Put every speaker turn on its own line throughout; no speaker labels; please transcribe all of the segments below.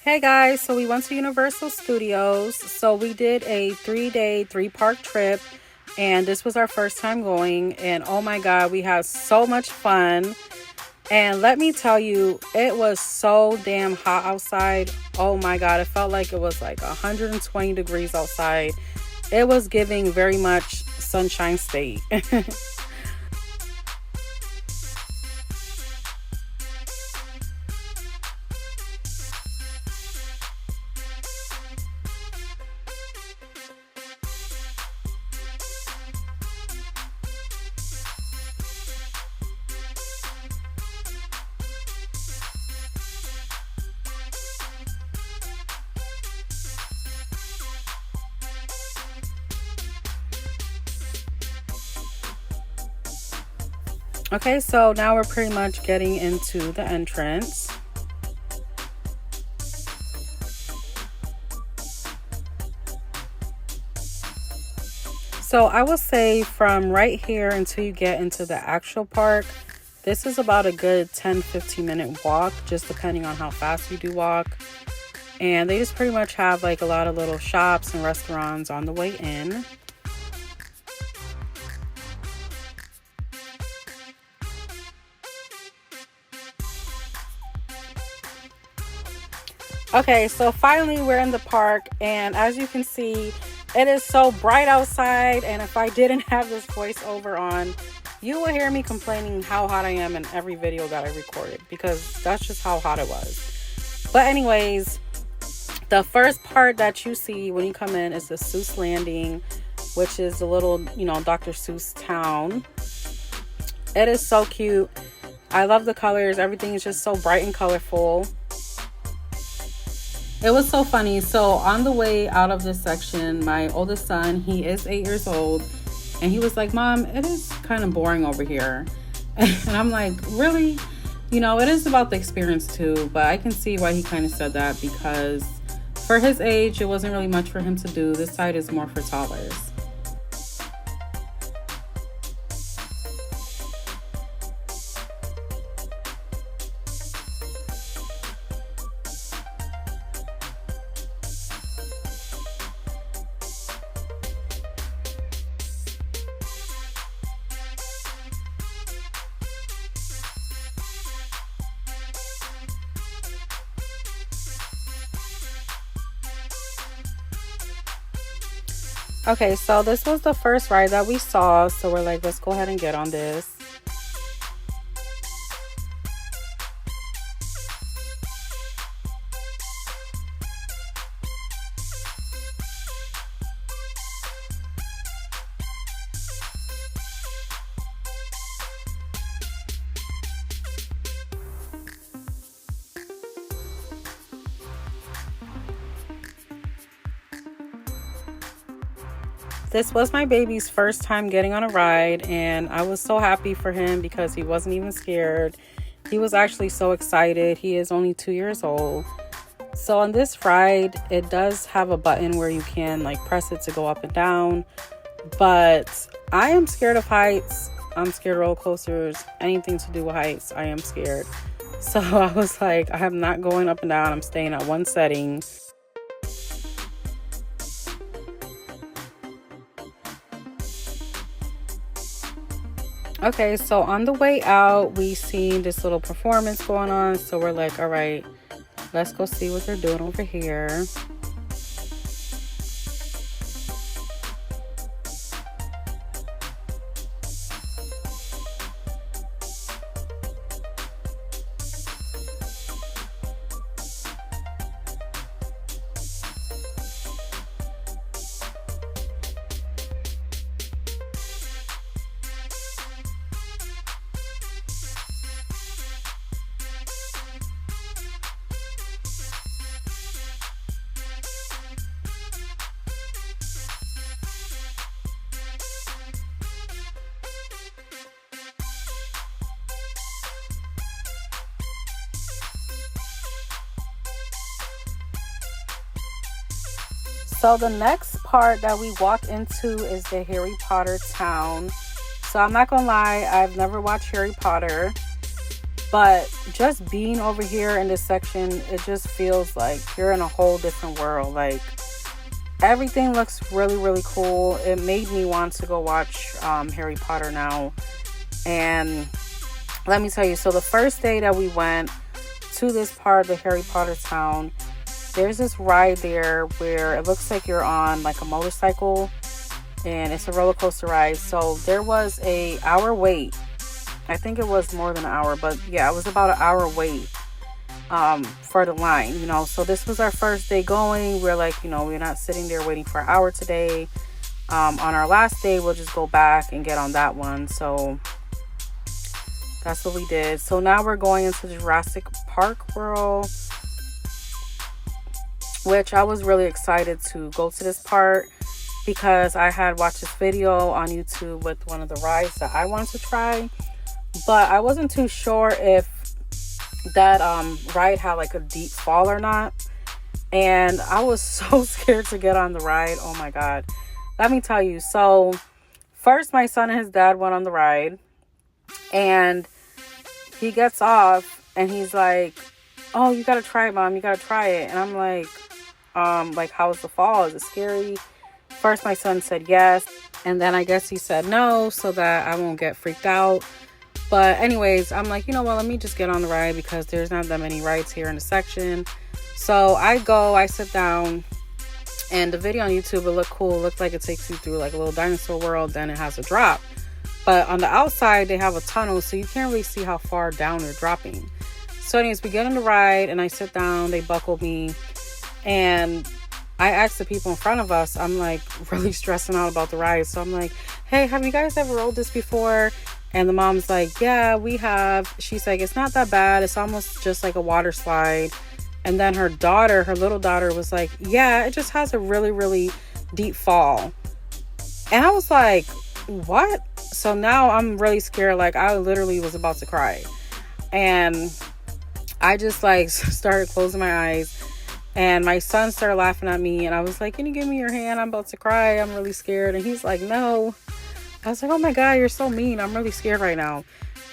Hey guys, so we went to Universal Studios. So we did a 3-day, 3-park trip, and this was our first time going. And oh my god, we had so much fun. And let me tell you, it was so damn hot outside. Oh my god, it felt like it was like 120 degrees outside. It was giving very much Sunshine State. Okay, so now we're pretty much getting into the entrance. So I will say from right here until you get into the actual park, this is about a good 10-15 minute walk, just depending on how fast you do walk. And they just pretty much have like a lot of little shops and restaurants on the way in. Okay, so finally we're in the park, and as you can see, it is so bright outside. And if I didn't have this voiceover on, you will hear me complaining how hot I am in every video that I recorded, because that's just how hot it was. But anyways, the first part that you see when you come in is the Seuss Landing, which is the little, Dr. Seuss town. It is so cute. I love the colors. Everything is just so bright and colorful. It was so funny. So on the way out of this section, my oldest son, he is 8 years old, and he was like, "Mom, it is kind of boring over here." And I'm like, "Really?" It is about the experience too, but I can see why he kind of said that, because for his age, it wasn't really much for him to do. This side is more for toddlers. Okay, so this was the first ride that we saw, so we're like, let's go ahead and get on this. This was my baby's first time getting on a ride, and I was so happy for him because he wasn't even scared. He was actually so excited. He is only 2 years old. So on this ride, it does have a button where you can like press it to go up and down. But I am scared of heights. I'm scared of roller coasters. Anything to do with heights, I am scared. So I was like, I am not going up and down. I'm staying at one setting. Okay, so on the way out, we seen this little performance going on. So we're like, all right, let's go see what they're doing over here. So the next part that we walk into is the Harry Potter town. So I'm not gonna lie, I've never watched Harry Potter. But just being over here in this section, it just feels like you're in a whole different world. Like, everything looks really, really cool. It made me want to go watch Harry Potter now. And let me tell you, so the first day that we went to this part of the Harry Potter town, there's this ride there where it looks like you're on like a motorcycle, and it's a roller coaster ride. So there was a hour wait. I think it was more than an hour, but yeah, it was about an hour wait for the line, you know. So this was our first day going. We're like, you know, we're not sitting there waiting for an hour today. On our last day, we'll just go back and get on that one. So that's what we did. So now we're going into Jurassic Park World, which I was really excited to go to this part because I had watched this video on YouTube with one of the rides that I wanted to try, but I wasn't too sure if that ride had like a deep fall or not. And I was so scared to get on the ride. Oh my god, let me tell you. So first, my son and his dad went on the ride, and he gets off and he's like, oh, you gotta try it, Mom, you gotta try it. And I'm like, how's the fall? Is it scary? First, my son said yes, and then I guess he said no so that I won't get freaked out. But anyways, I'm like, you know what, let me just get on the ride because there's not that many rides here in the section. So I sit down, and the video on YouTube, it looked cool. It looked like it takes you through like a little dinosaur world, then it has a drop. But on the outside, they have a tunnel, so you can't really see how far down they're dropping. So anyways, we get on the ride, and I sit down, they buckle me, and I asked the people in front of us, I'm like really stressing out about the ride. So I'm like, hey, have you guys ever rode this before? And the mom's like, yeah, we have. She's like, it's not that bad. It's almost just like a water slide. And then her little daughter was like, yeah, it just has a really, really deep fall. And I was like, what? So now I'm really scared. Like, I literally was about to cry. And I just like started closing my eyes. And my son started laughing at me, and I was like, can you give me your hand? I'm about to cry. I'm really scared. And he's like, no. I was like, oh my God, you're so mean. I'm really scared right now.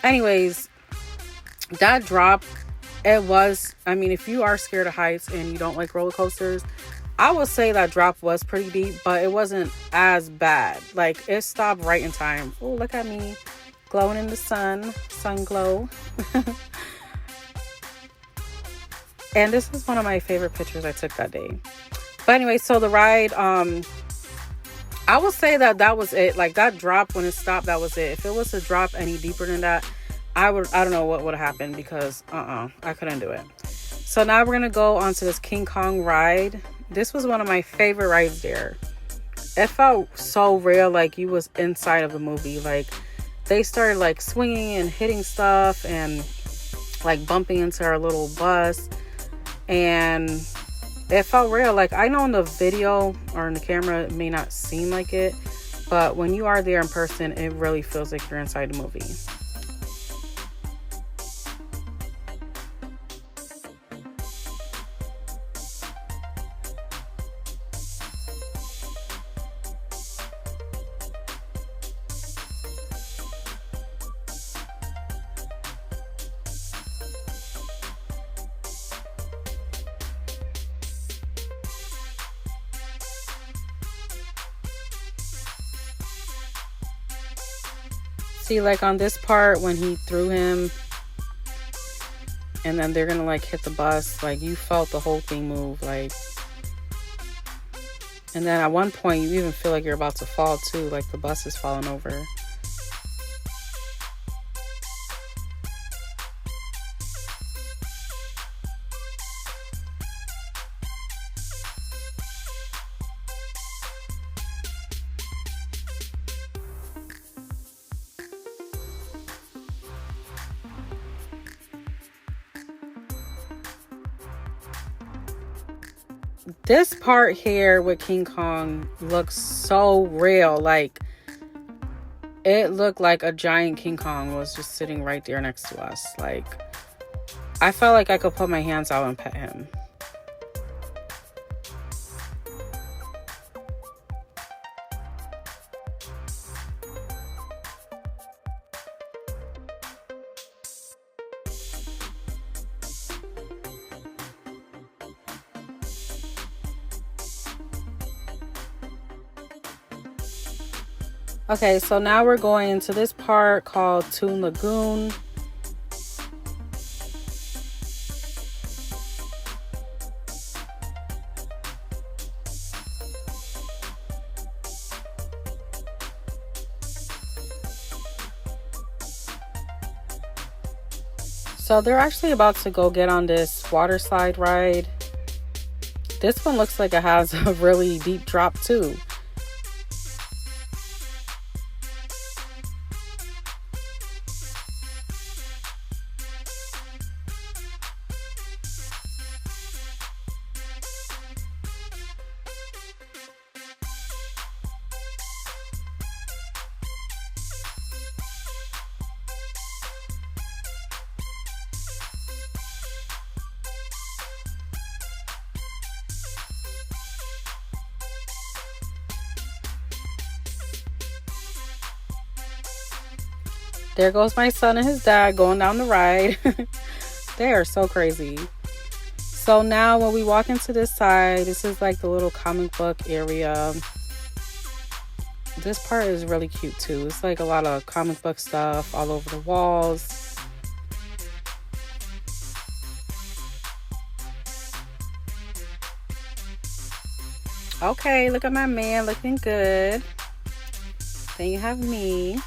Anyways, that drop, if you are scared of heights and you don't like roller coasters, I would say that drop was pretty deep, but it wasn't as bad. Like, it stopped right in time. Oh, look at me glowing in the sun glow. And this is one of my favorite pictures I took that day. But anyway, so the ride, I would say that was it. Like, that drop, when it stopped, that was it. If it was to drop any deeper than that, I don't know what would have happened, because I couldn't do it. So now we're gonna go onto this King Kong ride. This was one of my favorite rides there. It felt so real, like you was inside of the movie. Like, they started like swinging and hitting stuff and like bumping into our little bus, and it felt real. Like, I know in the video or in the camera it may not seem like it, but when you are there in person, it really feels like you're inside the movie. See, like on this part when he threw him and then they're gonna like hit the bus, like you felt the whole thing move, like. And then at one point you even feel like you're about to fall too, like the bus is falling over. This part here with King Kong looks so real. Like, it looked like a giant King Kong was just sitting right there next to us. Like, I felt like I could put my hands out and pet him. Okay, so now we're going into this part called Toon Lagoon. So they're actually about to go get on this water slide ride. This one looks like it has a really deep drop too. There goes my son and his dad going down the ride. They are so crazy. So now when we walk into this side, this is like the little comic book area. This part is really cute too. It's like a lot of comic book stuff all over the walls. Okay, look at my man looking good. Then you have me.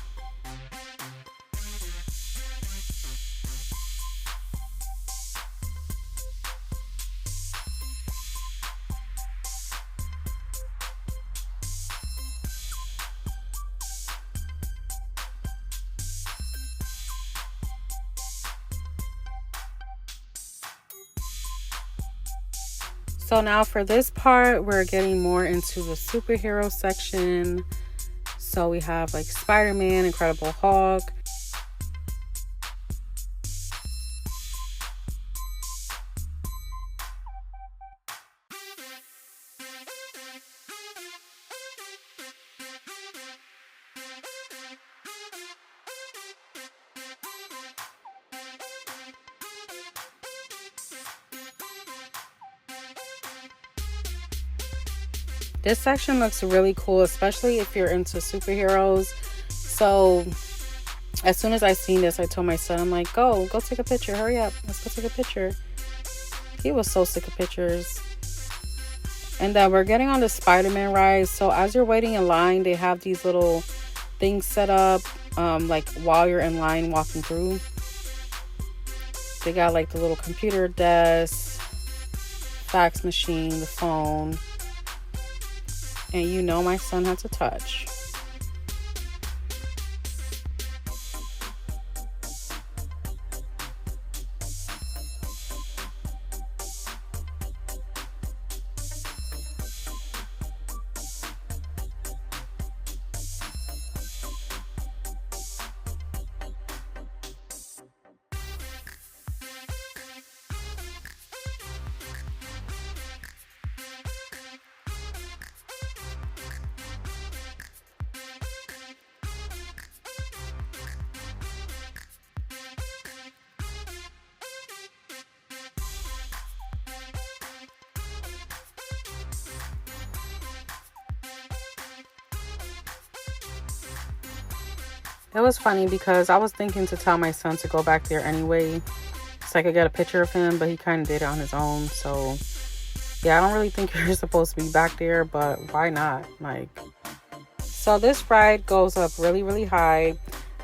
So now for this part, we're getting more into the superhero section. So we have like Spider-Man, Incredible Hulk. This section looks really cool, especially if you're into superheroes. So as soon as I seen this, I told my son, I'm like, go take a picture. Hurry up. Let's go take a picture. He was so sick of pictures. And then we're getting on the Spider-Man ride. So as you're waiting in line, they have these little things set up, like while you're in line walking through. They got like the little computer desk, fax machine, the phone. And you know my son had to touch. It was funny because I was thinking to tell my son to go back there anyway, so I could get a picture of him, but he kind of did it on his own. So yeah, I don't really think you're supposed to be back there, but why not? Like, so this ride goes up really, really high.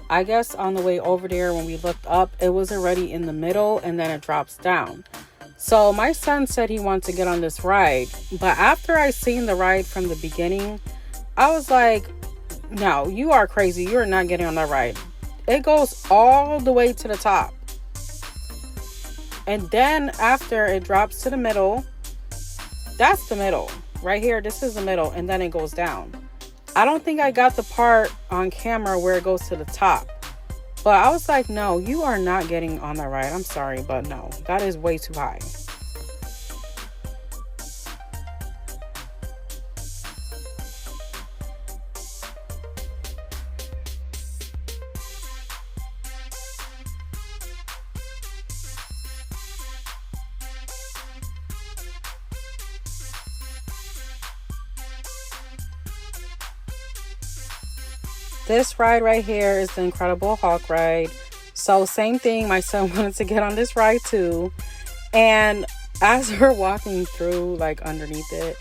I guess on the way over there, when we looked up, it was already in the middle and then it drops down. So my son said he wanted to get on this ride, but after I seen the ride from the beginning, I was like, no, you are crazy. You are not getting on that ride. It goes all the way to the top. And then after it drops to the middle, that's the middle. Right here, this is the middle. And then it goes down. I don't think I got the part on camera where it goes to the top. But I was like, no, you are not getting on that ride. I'm sorry, but no, that is way too high. This ride right here is the Incredible Hulk ride. So same thing, my son wanted to get on this ride too. And as we're walking through, like underneath it,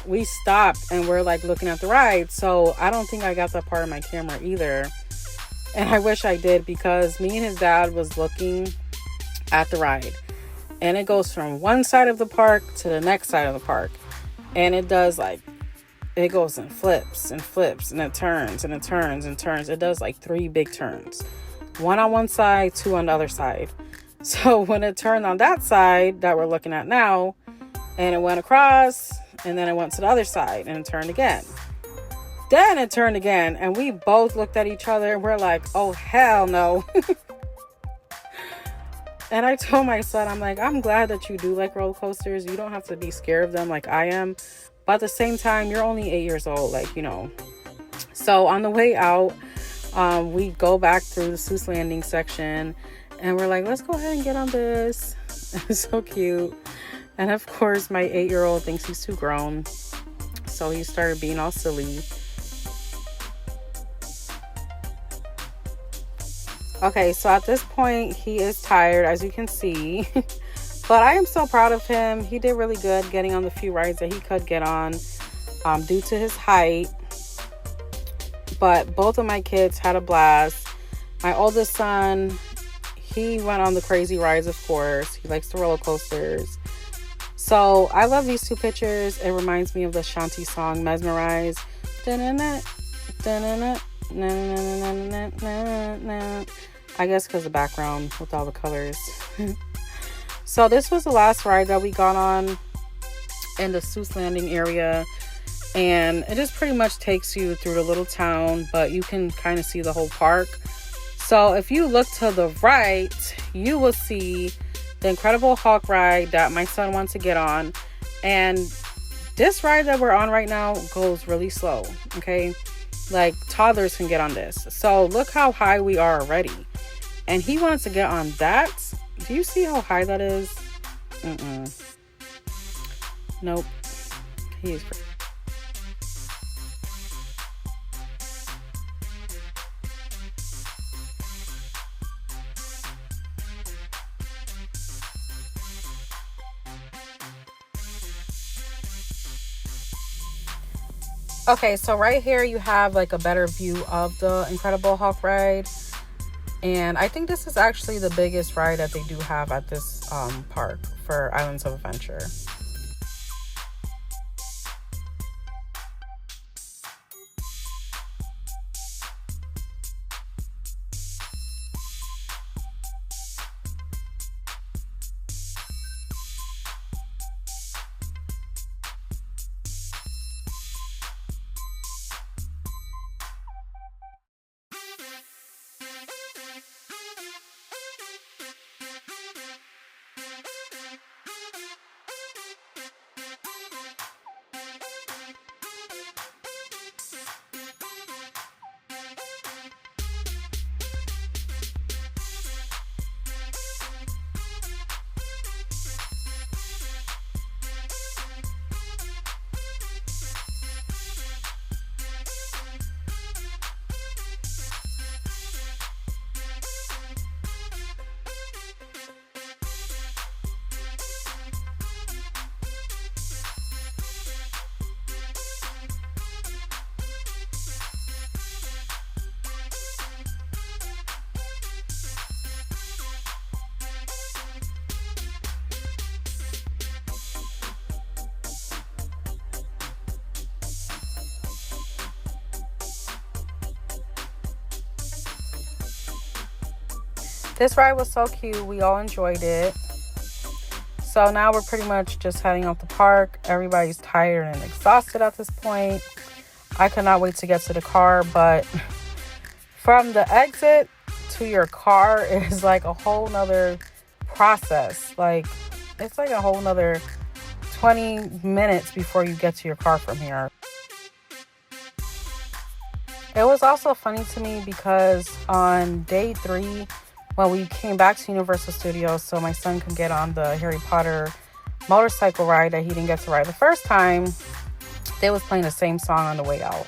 we stopped and we're like looking at the ride. So I don't think I got that part of my camera either. And I wish I did, because me and his dad was looking at the ride. And it goes from one side of the park to the next side of the park. And it does like, it goes and flips and flips and it turns and it turns and turns. It does like 3 big turns. 1 on one side, 2 on the other side. So when it turned on that side that we're looking at now, and it went across, and then it went to the other side and it turned again. Then it turned again, and we both looked at each other and we're like, oh, hell no. And I told my son, I'm like, I'm glad that you do like roller coasters. You don't have to be scared of them like I am. But at the same time, you're only 8 years old, like, you know. So on the way out, we go back through the Seuss Landing section, and we're like, let's go ahead and get on this. It's so cute. And of course, my 8-year-old thinks he's too grown. So he started being all silly. Okay, so at this point, he is tired, as you can see. But I am so proud of him. He did really good getting on the few rides that he could get on due to his height. But both of my kids had a blast. My oldest son, he went on the crazy rides, of course. He likes the roller coasters. So I love these 2 pictures. It reminds me of the Shanti song, Mesmerize. I guess because the background with all the colors. So this was the last ride that we got on in the Seuss Landing area. And it just pretty much takes you through the little town, but you can kind of see the whole park. So if you look to the right, you will see the Incredible Hulk ride that my son wants to get on. And this ride that we're on right now goes really slow, okay? Like, toddlers can get on this. So look how high we are already. And he wants to get on that. Do you see how high that is? Nope. He is crazy. Okay, so right here you have like a better view of the Incredible Hulk ride. And I think this is actually the biggest ride that they do have at this park for Islands of Adventure. This ride was so cute. We all enjoyed it. So now we're pretty much just heading out the park. Everybody's tired and exhausted at this point. I could not wait to get to the car, but from the exit to your car is like a whole nother process. Like, it's like a whole nother 20 minutes before you get to your car from here. It was also funny to me because on day 3, when we came back to Universal Studios so my son could get on the Harry Potter motorcycle ride that he didn't get to ride the first time, they was playing the same song on the way out.